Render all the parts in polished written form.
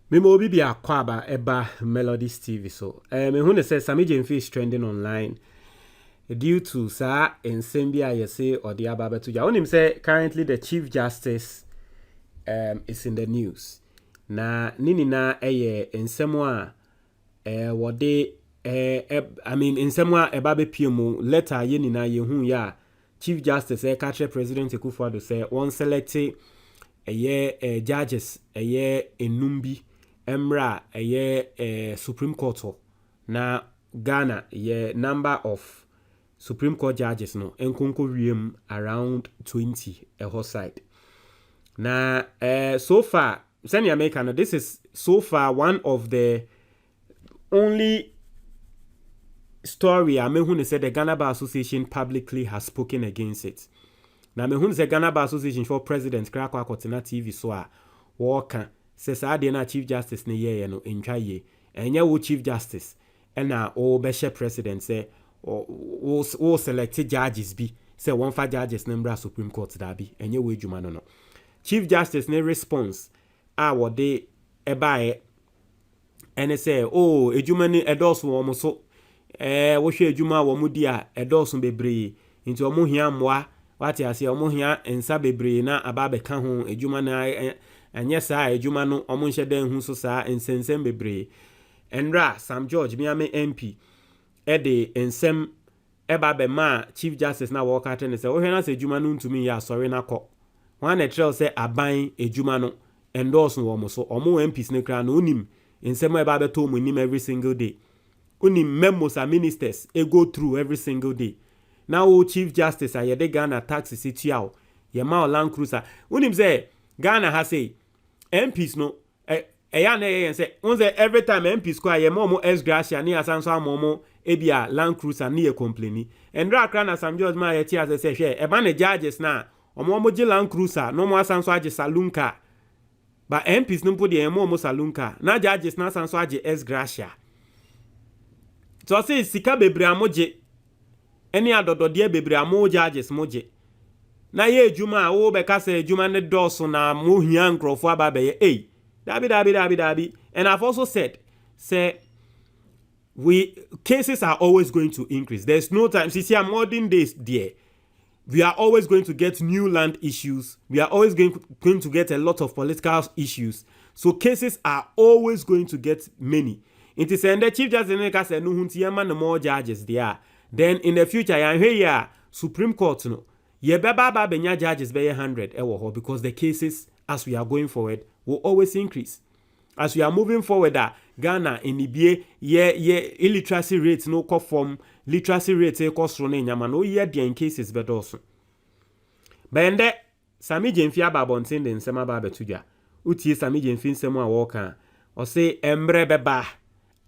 Me mo bi akwaba eba Melodies TV so. Me who say Sammy Gymafi is trending online due to sa ensem bi ayese or the ababa to ja. Onim say currently the Chief Justice is in the news. Na nini na eye ensem a wode I mean ensem a eba be piemu letter ye ni na ye hu ya Chief Justice catch President Akufo-Addo say one select judges enumbi emra Supreme Court na Ghana number of Supreme Court judges no enkonko wiem around 20 a side na so far send America no, this is so far one of the only story I mean said the Ghana Bar Association publicly has spoken against it. Na me hun se Ghana Bar Association for President Krakwa Kotina TV so a woka se sa de na Chief Justice ne ye no entwa ye enye wo Chief Justice na o be share president say o select judges bi say one fa judges number Supreme Court da bi enye wo adwuma no. Chief Justice ne response a wo de ebae ene say oh adwuma ni edoso wo mo so wo hwe adwuma wo mo di a edoso bebre nti wo mo hia moa wati ase omo hia ensa bebre na ababe ka ho adwuma na anye saa adwuma no omo nhye dan hu so saa ensensem bebre enra Sam George miame MP de ensem ebabe ma Chief Justice na wo ka tene se wo hwe na se adwuma no ntumi ya sorry na kọ wan na trail se aban adwuma no endorse wo mo so omo MPs ne kra no onim ensem ebabe to mo nim every single day onim memos and ministers go through every single day. Now Chief Justice ayede Ghana taxi city out ye ma Land Cruiser unim say Ghana has say MPs no eya na ye say on say every time MPs kwa ye mo S gracia ni asanso amomo ebia Land Cruiser ni ye complaini endra kra na Sam George ma ye ti as say hwe e ba na judges na omo je Land Cruiser no mo asanso age saloon car ba MPs no po de mo saloon car na judges na asanso age S gracia so say sika bebre amoje any adododie bebre amo judges moje na ye adwuma wo be ka say adwuma ne doso na mo hia nkrofo ababe ye dabi and I've also said say cases are always going to increase. There's no time see modern days there we are always going to get new land issues, we are always going to get a lot of political issues, so cases are always going to get many. It is and the Chief Justice ka say no hunti man more judges there. Then in the future, ya Supreme Court no ye beba benya judges be 100 because the cases as we are going forward will always increase. As we are moving forward, Ghana in Ibie ye illiteracy rate no co form literacy rate cost no nyama no ye in cases but also. Bende Sammy Gymafi ababontin den sema ba betuja. Utie Sammy Gymafi nsemu a woka or say embre beba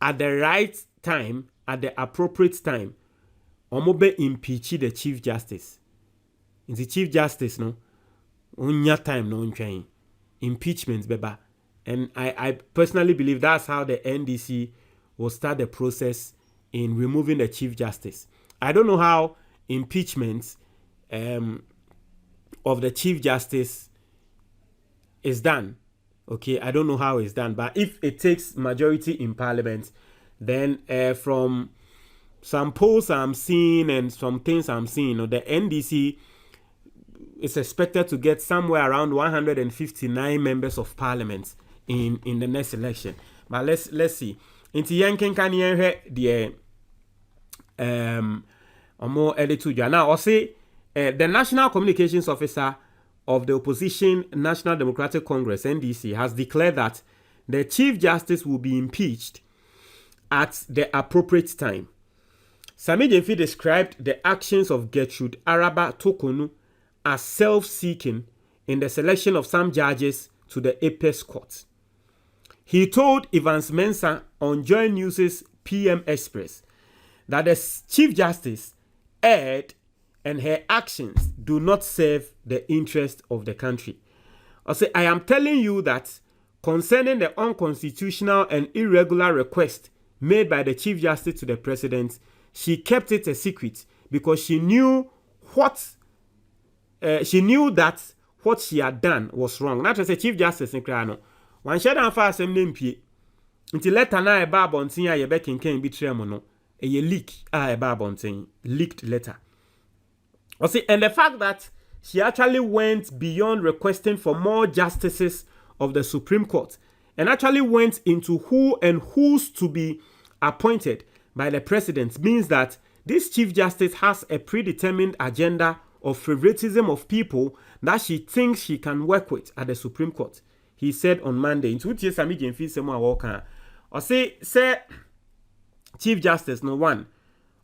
at the right time, at the appropriate time. Omobe impeach the Chief Justice. In the Chief Justice, no, unya time no unchain. Impeachment, beba. And I personally believe that's how the NDC will start the process in removing the Chief Justice. I don't know how impeachment of the Chief Justice is done. Okay, I don't know how it's done. But if it takes majority in Parliament, then from some polls I'm seeing and some things I'm seeing, the NDC is expected to get somewhere around 159 members of parliament in the next election. But let's see. Inti yanken kan yenhwe the omo edituja. Now, I'll say the National Communications Officer of the Opposition National Democratic Congress, NDC, has declared that the Chief Justice will be impeached at the appropriate time. Sammy Gymafi described the actions of Gertrude Araba Tokonu as self-seeking in the selection of some judges to the apex court. He told Evans Mensah on Joy News' PM Express that the Chief Justice erred and her actions do not serve the interest of the country. I say, I am telling you that concerning the unconstitutional and irregular request made by the Chief Justice to the President, she kept it a secret because she knew that what she had done was wrong. Not just a Chief Justice in Krano. wan share dan fa asem na mpie nti letter na e ba abonten a ye be kenken bi trem no e leak a e ba abonten leaked letter. And the fact that she actually went beyond requesting for more justices of the Supreme Court and actually went into who and who's to be appointed by the president means that this Chief Justice has a predetermined agenda of favoritism of people that she thinks she can work with at the Supreme Court. He said on Monday. Into which Sammy Gymafi say more work. Or say Chief Justice no one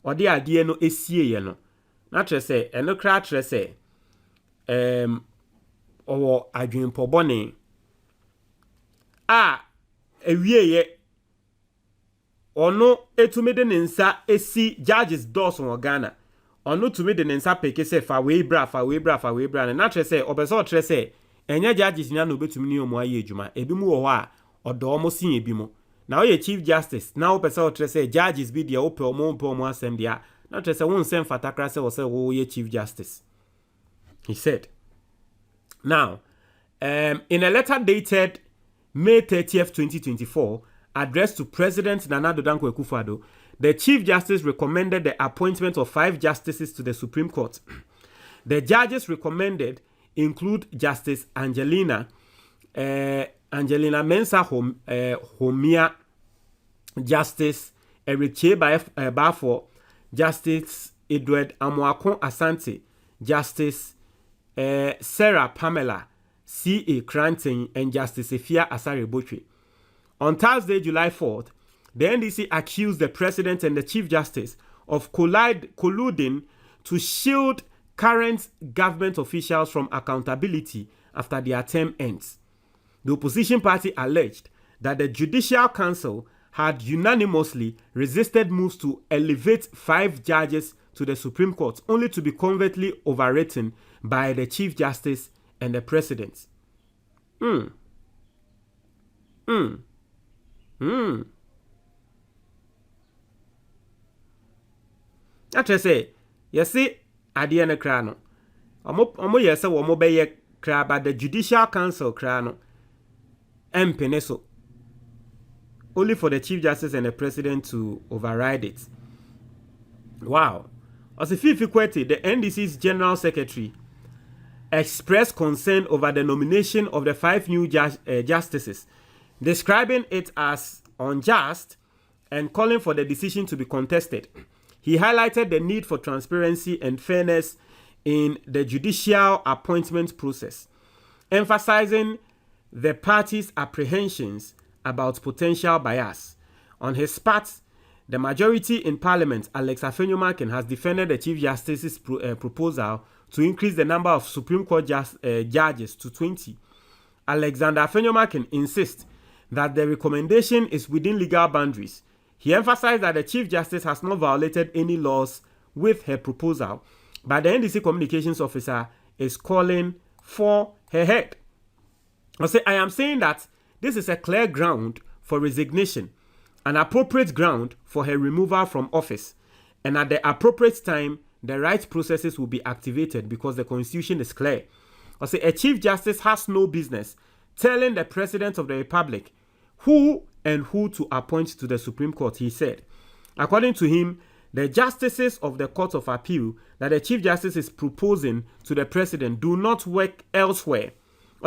or the idea no esie no. Not to say and no crash say or adwin pobone ewie ye ono etumede ne nsa esi judges doors on Ghana ono tumede ne nsa peke se fa we bra na tre se obeso tre se enya judges nya no betumi ni omo aye adwuma ebi mu wo ho a odo omo sin ebi mu na oye Chief Justice na obeso tre se judges bi de ope omo asem dia na tre se won sem fatakra se wo se wo ye Chief Justice, he said. Now in a letter dated May 30th, 2024, addressed to President Nana Addo Dankwa Akufo-Addo, the Chief Justice recommended the appointment of 5 justices to the Supreme Court. The judges recommended include Justice Angelina Mensah Homia, Justice Erichie Bafo, Justice Edward Amoako Asante, Justice Sarah Pamela C.A. Cranton, and Justice Efia Asare-Botwe. On Thursday, July 4th, the NDC accused the President and the Chief Justice of colluding to shield current government officials from accountability after their term ends. The opposition party alleged that the Judicial Council had unanimously resisted moves to elevate 5 judges to the Supreme Court, only to be covertly overwritten by the Chief Justice and the President. That say, you see, at the end of Crano, yes, or mobile crab at the Judicial Council Crano, and Peneso, only for the Chief Justice and the President to override it. Wow. As if the NDC's General Secretary expressed concern over the nomination of the 5 new justices, describing it as unjust and calling for the decision to be contested. He highlighted the need for transparency and fairness in the judicial appointment process, emphasizing the party's apprehensions about potential bias. On his part, the majority in Parliament, Alex Afenyo-Markin, has defended the Chief Justice's proposal to increase the number of Supreme Court judges to 20. Alexander Afenyo-Markin insists that the recommendation is within legal boundaries. He emphasized that the Chief Justice has not violated any laws with her proposal, but the NDC communications officer is calling for her head. I am saying that this is a clear ground for resignation, an appropriate ground for her removal from office, and at the appropriate time, the right processes will be activated because the Constitution is clear. A Chief Justice has no business telling the President of the Republic who to appoint to the Supreme Court, he said. According to him, the justices of the Court of Appeal that the Chief Justice is proposing to the President do not work elsewhere.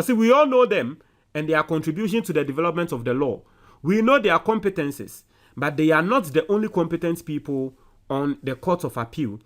We all know them and their contribution to the development of the law. We know their competences, but they are not the only competent people on the Court of Appeal.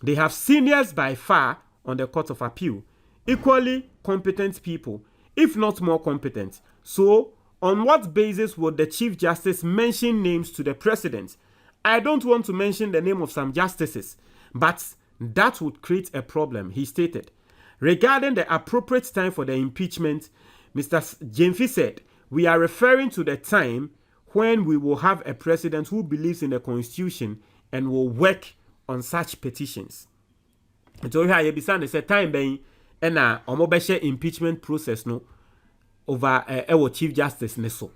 They have seniors by far on the Court of Appeal, equally competent people, if not more competent. So, on what basis would the Chief Justice mention names to the President? I don't want to mention the name of some justices, but that would create a problem, he stated. Regarding the appropriate time for the impeachment, Mr. Gymafi said, "We are referring to the time when we will have a president who believes in the Constitution and will work on such petitions." So here you be saying the time being and impeachment process no over our Chief Justice neso.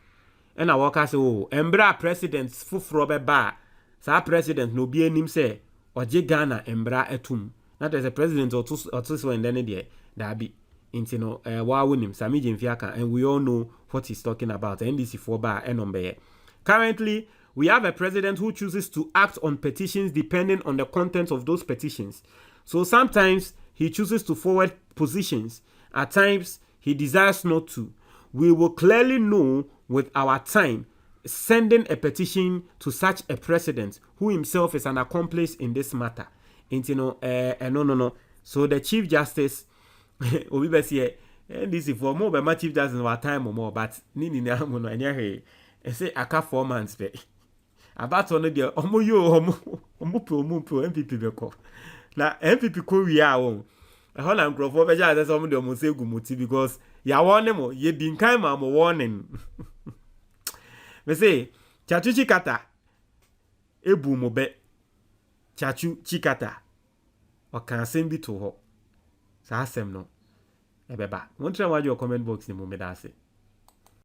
And I work say embra president fufuro beba sa president no be anim say oje Ghana embra etum. That is a president or two and then there be Into no wa winim Sammy Gymafi, and we all know what he's talking about. NDC 4 bar and number. Currently, we have a president who chooses to act on petitions depending on the content of those petitions. So sometimes he chooses to forward positions. At times, he desires not to. We will clearly know with our time sending a petition to such a president who himself is an accomplice in this matter. No. So the Chief Justice, Obi Besi, NDC for more, but my Chief Justice our time or more, but Nini Namuno and Yahe, and say aka 4 months pay. About one of the Omo MPP beko. Na MPP ko wi a won. E ho na nkrofo be ja some de omo say gumuti because ya warning mo ye din kan ma mo warning. Me say chachu chikata ebu mo be chachu chikata o kan asem bi to ho. Sa asem no. Ebeba. Won try wa your comment box ni mo me da say.